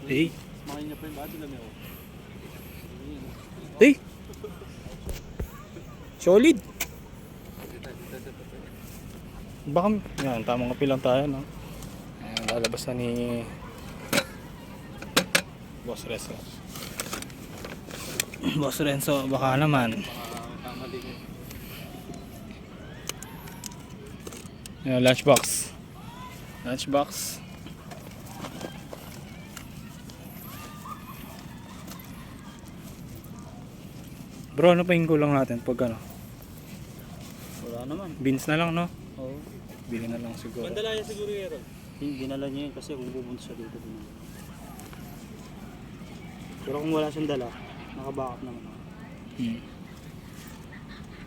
Eh. Makain niya pa yung bato lang ako. Eh. Solid. Baka, yan, tamang kapi lang tayo, no? Ayan, lalabas na ni Boss Renzo. Boss Renzo, baka naman. Kamali ko. Ayan, lunchbox. Lunchbox. Bro, ano pa yung kulang natin pag ano? Wala naman. Beans na lang, no? Oo. Bili na lang siguro. Mandala niya siguro yun. Dinala niya yun kasi kung pupunta siya dito. Pero kung wala siyang dala, naka-backup naman ako.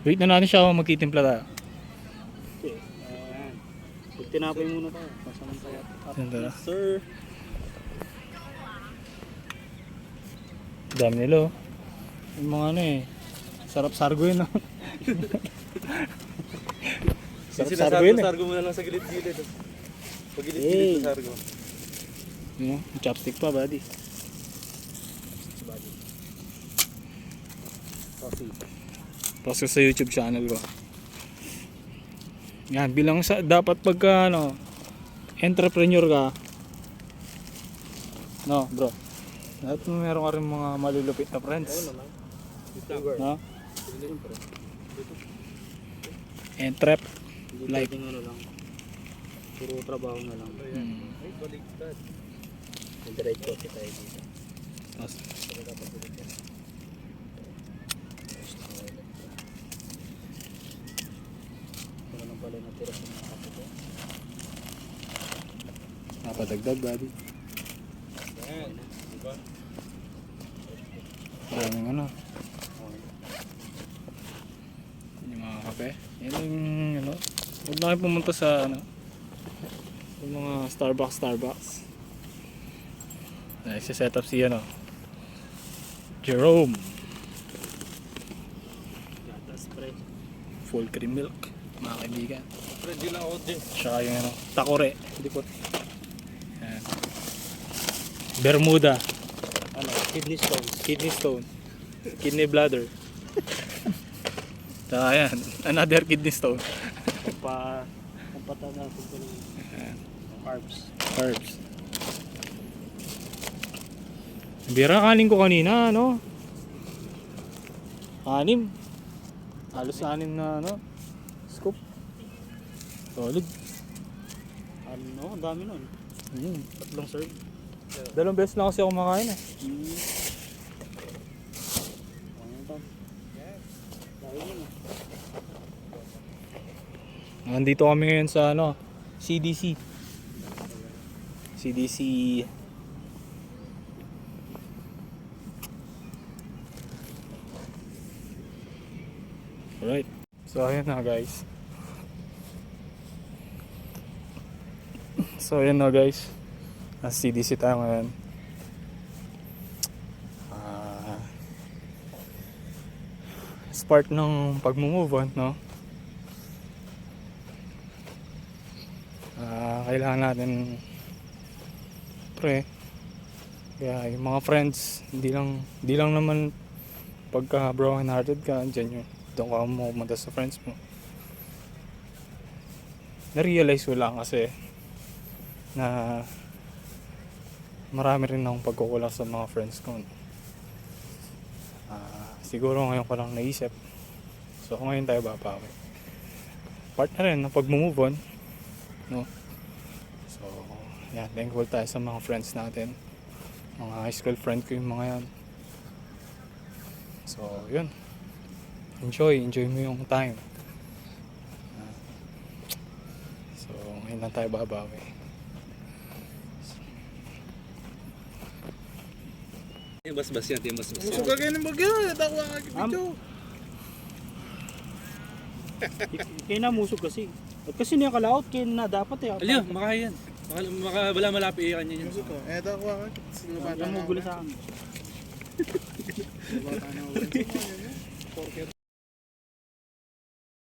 Wait na natin siya magkitimpla tayo. Okay. Pag tinapay muna tayo. Pasaman tayo. Tara. Sir. Dami nila, oh. Yung mga ano eh. Sarap sargo yun, no? Sarap sargo yun, eh. Sargo mo na lang sa gilid-gilid. Pag gilid-gilid sa sargo. Yung chopstick pa, buddy. Coffee. Post ko sa YouTube channel ko. Yan, bilang sa dapat pagka ano, entrepreneur ka. No, bro. Dapat meron ka rin mga malulupit na friends. No? Entrep. Like. Like. Ano lang. Puro trabaho na lang. Ay, baliktad. Mag-ride coffee tayo dito. Tapos, Wala nang pala natira sa mga kapito. napadagdag, buddy. Yan. Diba? Maraming ano. Yung mga kape. Yan yung ano. Huwag na kayo pumunta sa ano. Yung mga Starbucks. Nagsiset up si ano. Jerome. Gata spray. Full cream milk. Mga kaibigan. Ready lang ako din. Tsaka yung ano. Takore. Likot. Yan. Bermuda. Ano? Kidney stone. Kidney stone. Kidney bladder. Tsaka yan. Another kidney stone. Pampata na kung ano. Carbs. Carbs. Bira kanin ko kanina, ano? 6. Halos 6 na, ano? Scoop. Solid. Ano? Ang dami nun. 3 serve. 2 beses na kasi ako makain, eh. Ano ito? Dahil yun ah. Nandito kami ngayon sa, ano? CDC. Alright. So ayun na guys. Nasa CDC tayo ngayon. It's part ng pag-move on, no? Kailangan natin kaya yung mga friends hindi lang naman pagka broken hearted ka andyan yun, doon ka pumunta sa friends mo. Na-realize ko lang kasi na marami rin akong pagkukulang sa mga friends ko. Siguro ngayon ko lang naisip, so ngayon tayo babawi. Part na rin ng pag-move on, no? So yan, thankful tayo sa mga friends natin, mga high school friend ko yung mga yan. So yun, enjoy mo yung time. So ngayon lang tayo babawi. Yung basbas yan, yung basbas yan. Musok ka kayo ng bagyo, tawa ka video. Kaya na musog kasi. At kasi niya kalaot, kaya na dapat eh. Aliyo, makayan. Wala malapi iyan niya. Musok ka, tawa ka. Sinubata Alam na mo ako. gulo sa akin. Sinubata na ako.